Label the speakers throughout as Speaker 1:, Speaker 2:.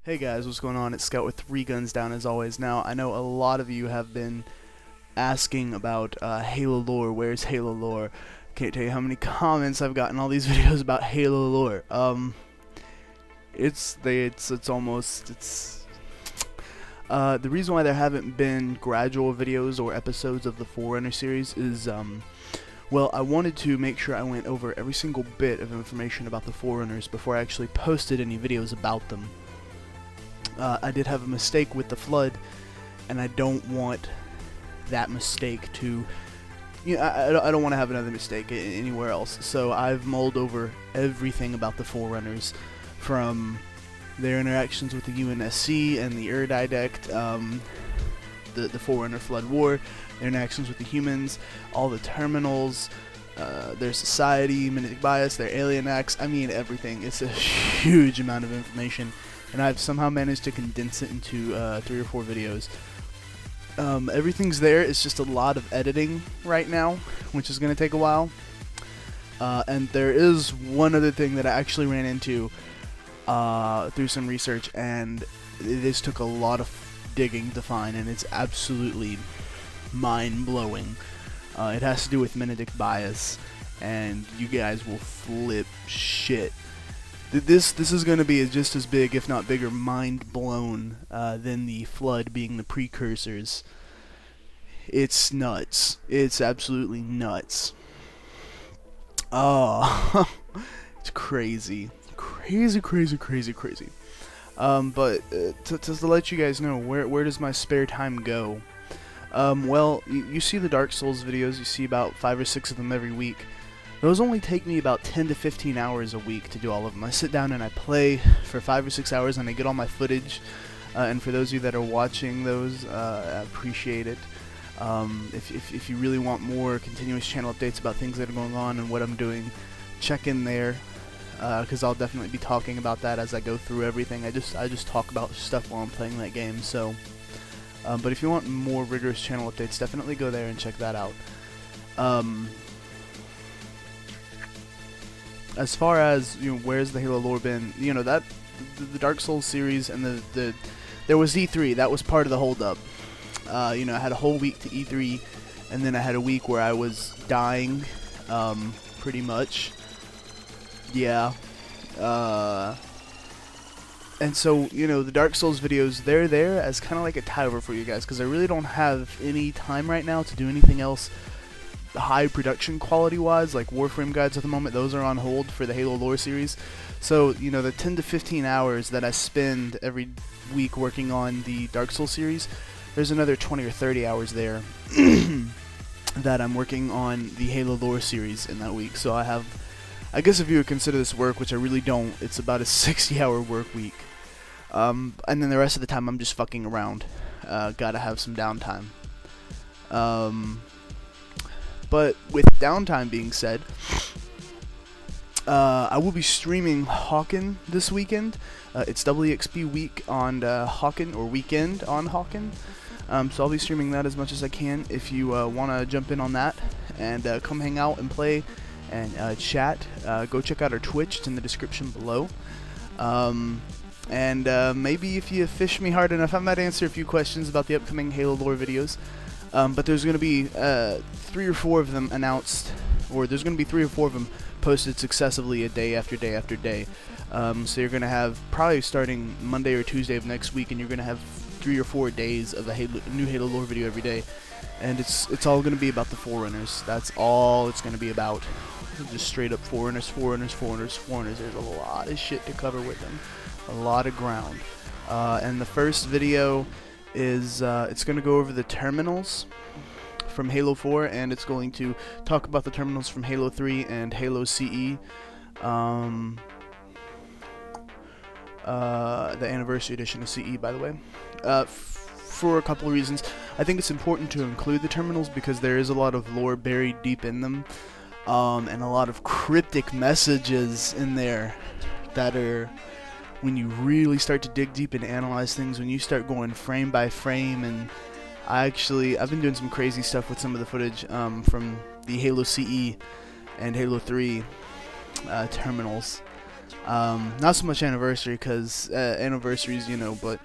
Speaker 1: Hey guys, what's going on? It's Scout with 3 Guns Down as always. Now, I know a lot of you have been asking about Halo lore. Where's Halo lore? Can't tell you how many comments I've gotten all these videos about Halo lore. The reason why there haven't been gradual videos or episodes of the Forerunner series is well, I wanted to make sure I went over every single bit of information about the Forerunners before I actually posted any videos about them. I did have a mistake with the Flood, and I don't want that mistake to, I don't want to have another mistake anywhere else. So I've mulled over everything about the Forerunners, from their interactions with the UNSC and the Erdidect, the Forerunner Flood War, their interactions with the humans, all the terminals, their society, Mimetic Bias, their alien acts. I mean everything. It's a huge amount of information, and I've somehow managed to condense it into 3 or 4 videos. Everything's there. It's just a lot of editing right now, which is going to take a while. And there is one other thing that I actually ran into through some research, and this took a lot of digging to find, and it's absolutely mind-blowing. It has to do with Mimetic Bias, and you guys will flip shit. This is going to be just as big, if not bigger, mind blown than the Flood being the precursors. It's nuts. It's absolutely nuts. Oh, it's crazy. Crazy. But to let you guys know, where does my spare time go? Well, you see the Dark Souls videos, you see about 5 or 6 of them every week. Those only take me about 10 to 15 hours a week to do all of them. I sit down and I play for 5 or 6 hours and I get all my footage. And for those of you that are watching those, I appreciate it. If you really want more continuous channel updates about things that are going on and what I'm doing, check in there. Because I'll definitely be talking about that as I go through everything. I just talk about stuff while I'm playing that game. So, but if you want more rigorous channel updates, definitely go there and check that out. As far as where's the Halo lore been? That the Dark Souls series and there was E3. That was part of the holdup. I had a whole week to E3, and then I had a week where I was dying, pretty much. Yeah. And so, the Dark Souls videos, they're there as kind of like a tie-over for you guys, because I really don't have any time right now to do anything else high production quality-wise, like Warframe guides at the moment. Those are on hold for the Halo lore series. So, the 10 to 15 hours that I spend every week working on the Dark Souls series, there's another 20 or 30 hours there that I'm working on the Halo lore series in that week. So I guess if you would consider this work, which I really don't, it's about a 60-hour work week. And then the rest of the time I'm just fucking around. Gotta have some downtime. But with downtime being said, I will be streaming Hawken this weekend. It's WXP week on Hawken, or weekend on Hawken. So I'll be streaming that as much as I can. If you want to jump in on that and come hang out and play and chat, go check out our Twitch. It's in the description below. And maybe if you fish me hard enough, I might answer a few questions about the upcoming Halo lore videos. But there's going to be 3 or 4 of them announced, or there's going to be 3 or 4 of them posted successively a day after day after day. So you're going to have, probably starting Monday or Tuesday of next week, and you're going to have 3 or 4 days of a new Halo lore video every day. And it's all going to be about the Forerunners. That's all it's going to be about. Just straight up Forerunners. There's a lot of shit to cover with them. A lot of ground. And the first video is it's going to go over the terminals from Halo 4, and it's going to talk about the terminals from Halo 3 and Halo CE, the anniversary edition of CE, by the way, for a couple of reasons. I think it's important to include the terminals because there is a lot of lore buried deep in them, and a lot of cryptic messages in there that are, when you really start to dig deep and analyze things, when you start going frame by frame. And I've been doing some crazy stuff with some of the footage from the Halo CE and Halo 3 terminals. Not so much anniversary, because anniversaries, you know, but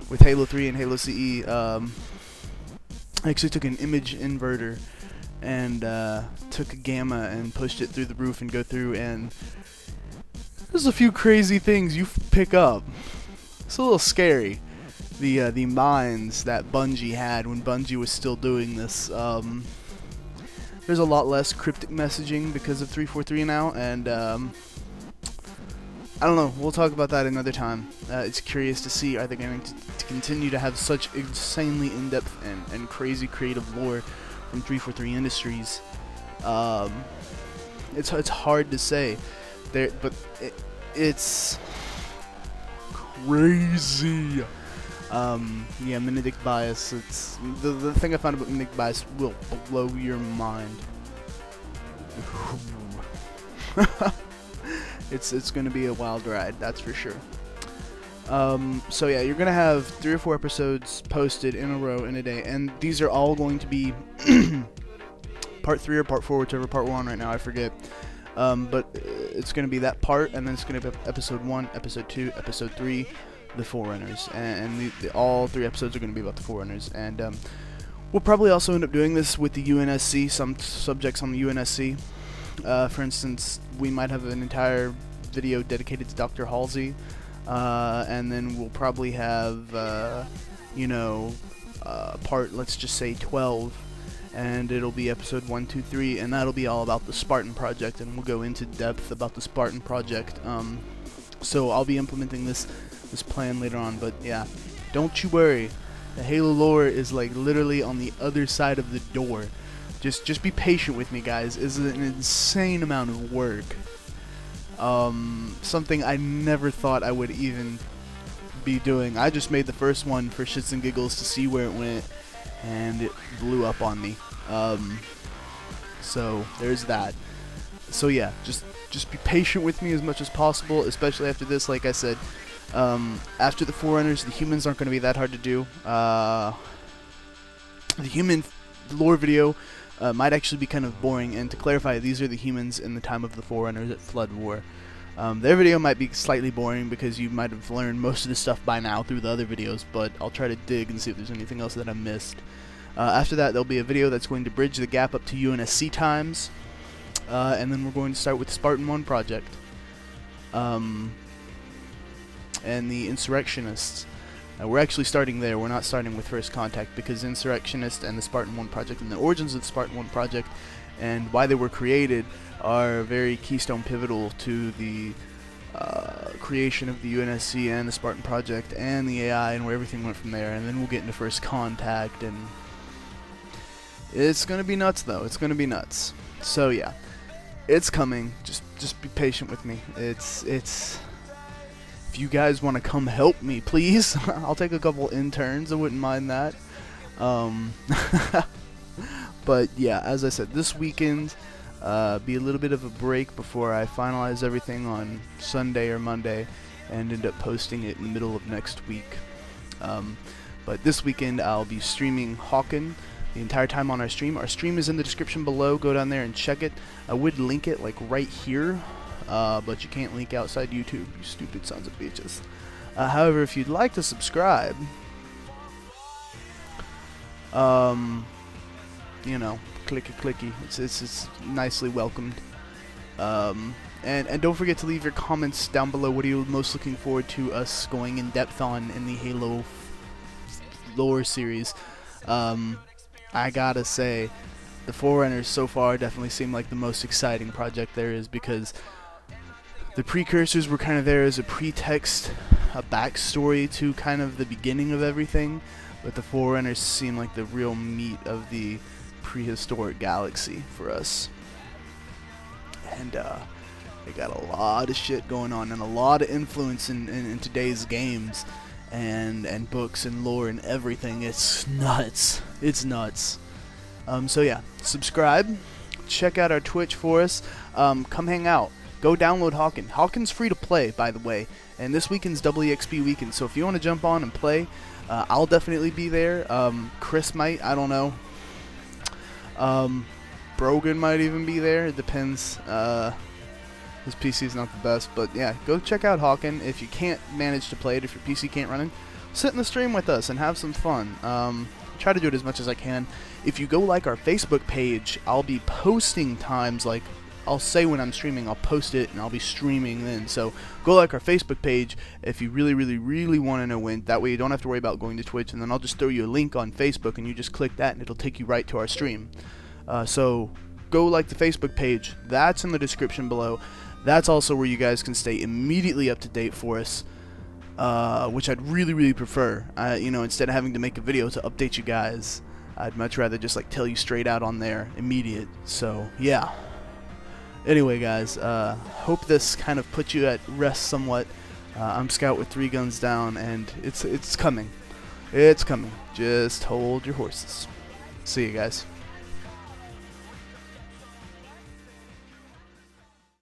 Speaker 1: with Halo 3 and Halo CE, I actually took an image inverter and took a gamma and pushed it through the roof and go through, and there's a few crazy things you pick up. It's a little scary. The minds that Bungie had when Bungie was still doing this. There's a lot less cryptic messaging because of 343 now, and I don't know. We'll talk about that another time. It's curious to see, are they going to continue to have such insanely in-depth and crazy creative lore from 343 Industries? It's hard to say, but it's crazy. Yeah, Mimetic Bias. It's the thing I found about Mimetic Bias will blow your mind. It's going to be a wild ride, that's for sure. So yeah, you're going to have 3 or 4 episodes posted in a row in a day, and these are all going to be part 3 or part 4, whichever part we're on right now, I forget. But it's going to be that part, and then it's going to be episode 1, episode 2, episode 3, the Forerunners, and all 3 episodes are going to be about the Forerunners, and we'll probably also end up doing this with the UNSC, some subjects on the UNSC. For instance, we might have an entire video dedicated to Dr. Halsey, and then we'll probably have, part, let's just say 12, and it'll be episode 1, 2, 3, and that'll be all about the Spartan Project, and we'll go into depth about the Spartan Project. So I'll be implementing this plan later on, but yeah, don't you worry. The Halo lore is like literally on the other side of the door. Just be patient with me, guys. It's an insane amount of work. Something I never thought I would even be doing. I just made the first one for shits and giggles to see where it went, and it blew up on me. So there's that. So yeah, just be patient with me as much as possible, especially after this. Like I said, after the Forerunners, the humans aren't going to be that hard to do. The human lore video might actually be kind of boring, and to clarify, these are the humans in the time of the Forerunners at Flood War. Their video might be slightly boring because you might have learned most of the stuff by now through the other videos, but I'll try to dig and see if there's anything else that I missed. After that, there'll be a video that's going to bridge the gap up to UNSC times, and then we're going to start with the Spartan 1 project, and the Insurrectionists. We're actually starting there. We're not starting with First Contact, because Insurrectionist and the Spartan 1 project and the origins of the Spartan 1 project and why they were created are very keystone pivotal to the creation of the UNSC and the Spartan project and the AI and where everything went from there. And then we'll get into First Contact, and it's gonna be nuts, though. It's gonna be nuts. So yeah, it's coming. Just be patient with me. It's if you guys want to come help me, please, I'll take a couple interns. I wouldn't mind that. But yeah, as I said, this weekend be a little bit of a break before I finalize everything on Sunday or Monday and end up posting it in the middle of next week. But this weekend I'll be streaming Hawken the entire time on our stream. Our stream is in the description below. Go down there and check it. I would link it like right here. But you can't link outside YouTube, you stupid sons of bitches. However, if you'd like to subscribe, clicky, it's nicely welcomed. And don't forget to leave your comments down below. What are you most looking forward to us going in depth on in the Halo lore series? I gotta say, the Forerunners so far definitely seem like the most exciting project there is, because the precursors were kind of there as a pretext, a backstory to kind of the beginning of everything, but the Forerunners seem like the real meat of the prehistoric galaxy for us. And they got a lot of shit going on and a lot of influence in today's games and books and lore and everything. It's nuts. It's nuts. So yeah, subscribe, check out our Twitch for us, come hang out. Go download Hawken. Hawken's free to play, by the way, and this weekend's EXP weekend, so if you want to jump on and play, I'll definitely be there. Chris might, I don't know. Brogan might even be there. It depends. His PC is not the best, but yeah, go check out Hawken. If you can't manage to play it, if your PC can't run it, sit in the stream with us and have some fun. Try to do it as much as I can. If you go like our Facebook page, I'll be posting times, like I'll say when I'm streaming, I'll post it and I'll be streaming then. So go like our Facebook page if you really want to know when. That way you don't have to worry about going to Twitch, and then I'll just throw you a link on Facebook and you just click that and it'll take you right to our stream. So go like the Facebook page. That's in the description below. That's also where you guys can stay immediately up to date for us. Which I'd really prefer. You know, instead of having to make a video to update you guys, I'd much rather just like tell you straight out on there, immediate. So yeah. Anyway, guys, hope this kind of put you at rest somewhat. I'm Scout with 3 Guns Down, and it's coming. It's coming. Just hold your horses. See you guys.